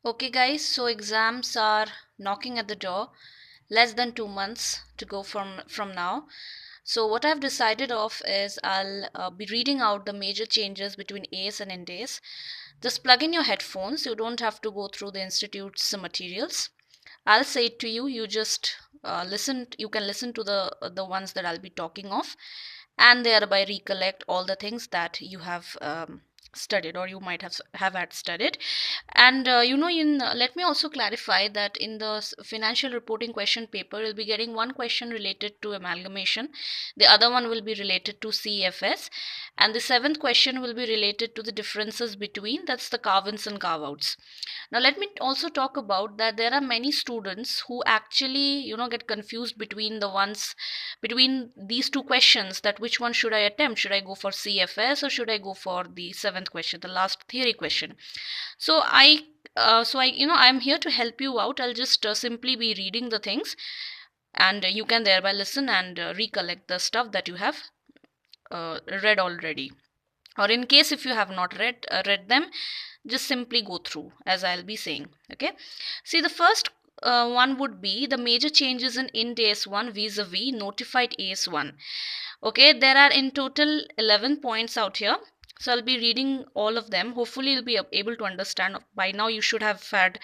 Okay, guys, so exams are knocking at the door. Less than 2 months to go from now. So what I've decided of is I'll be reading out the major changes between AS and NDAS. Just plug in your headphones. You don't have to go through the institute's materials. I'll say it to you. You just listen. You can listen to the ones that I'll be talking of, and thereby recollect all the things that you have studied or you might have had studied. And let me also clarify that in the financial reporting question paper you'll be getting one question related to amalgamation, the other one will be related to CFS, and the seventh question will be related to the differences between, that's the carve-ins and carve-outs. Now let me also talk about that there are many students who actually get confused between the ones between these two questions, that which one should I attempt, should I go for CFS or should I go for the seventh question, the last theory question. I'm here to help you out. I'll just simply be reading the things, and you can thereby listen and recollect the stuff that you have read already, or in case if you have not read them, just simply go through as I'll be saying. Okay, see, the first one would be the major changes in Ind AS1 vis-a-vis notified AS1. Okay, there are in total 11 points out here, so I'll be reading all of them. Hopefully you'll be able to understand. By now you should have had,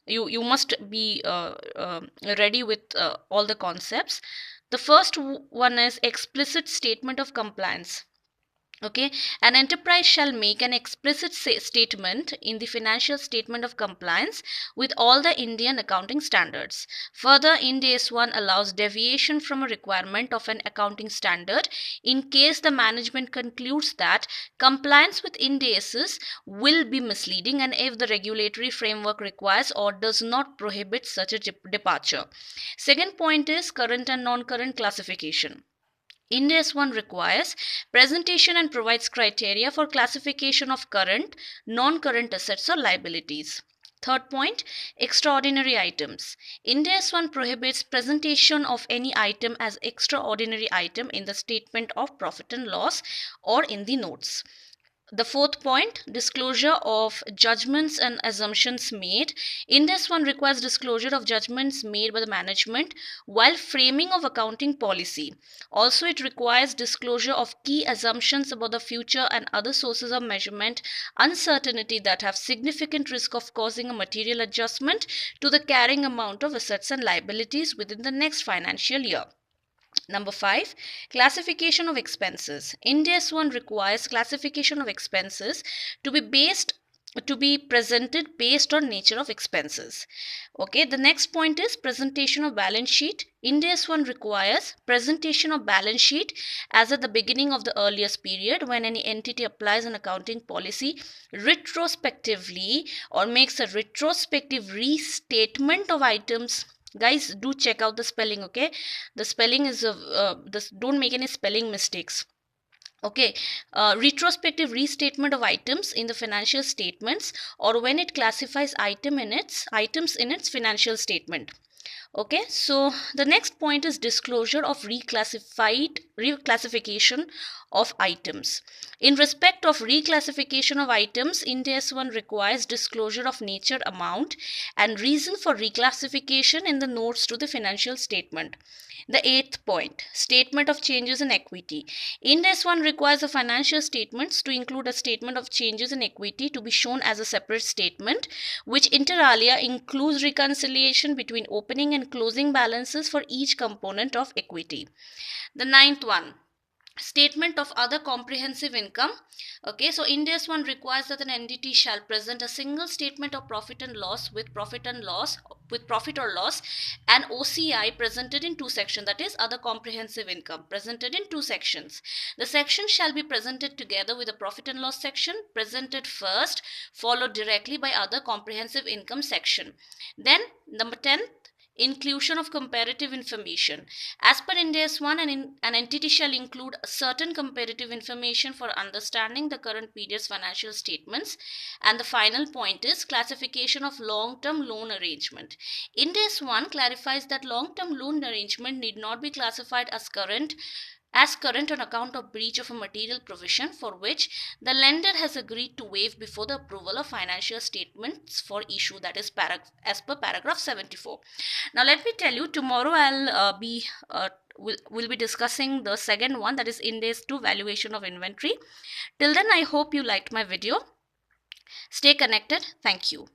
you must be ready with all the concepts. The first one is explicit statement of compliance. Okay, an enterprise shall make an explicit statement in the financial statement of compliance with all the Indian accounting standards. Further, Ind AS 1 allows deviation from a requirement of an accounting standard in case the management concludes that compliance with Ind AS will be misleading and if the regulatory framework requires or does not prohibit such a departure. Second point is current and non-current classification. Ind AS 1 requires presentation and provides criteria for classification of current, non-current assets or liabilities. Third point, extraordinary items. Ind AS 1 prohibits presentation of any item as extraordinary item in the statement of profit and loss or in the notes. The fourth point, disclosure of judgments and assumptions made. Ind AS 1 requires disclosure of judgments made by the management while framing of accounting policy. Also, it requires disclosure of key assumptions about the future and other sources of measurement uncertainty that have significant risk of causing a material adjustment to the carrying amount of assets and liabilities within the next financial year. Number 5, classification of expenses. Ind AS 1 requires classification of expenses to be presented based on nature of expenses. Okay, the next point is presentation of balance sheet. Ind AS 1 requires presentation of balance sheet as at the beginning of the earliest period when any entity applies an accounting policy retrospectively or makes a retrospective restatement of items. Guys, do check out the spelling. Okay, the spelling is this, don't make any spelling mistakes. Okay, retrospective restatement of items in the financial statements or when it classifies items in its financial statement. Okay, so the next point is disclosure of reclassification of items. In respect of reclassification of items, Ind AS 1 requires disclosure of nature, amount and reason for reclassification in the notes to the financial statement. The eighth point, statement of changes in equity. Ind AS 1 requires the financial statements to include a statement of changes in equity to be shown as a separate statement, which inter alia includes reconciliation between opening and closing balances for each component of equity. The ninth one, statement of other comprehensive income. Okay, so Ind AS 1 requires that an entity shall present a single statement of profit and loss with profit or loss and OCI presented in two sections, that is other comprehensive income presented in two sections. The section shall be presented together with the profit and loss section presented first, followed directly by other comprehensive income section. Then number 10, inclusion of comparative information. As per Ind AS 1, an entity shall include certain comparative information for understanding the current period's financial statements. And the final point is classification of long-term loan arrangement. Ind AS 1 clarifies that long-term loan arrangement need not be classified as current as current on account of breach of a material provision for which the lender has agreed to waive before the approval of financial statements for issue, that is as per paragraph 74. Now let me tell you, tomorrow we'll be discussing the second one, that is Ind AS 2 valuation of inventory. Till then, I hope you liked my video. Stay connected. Thank you.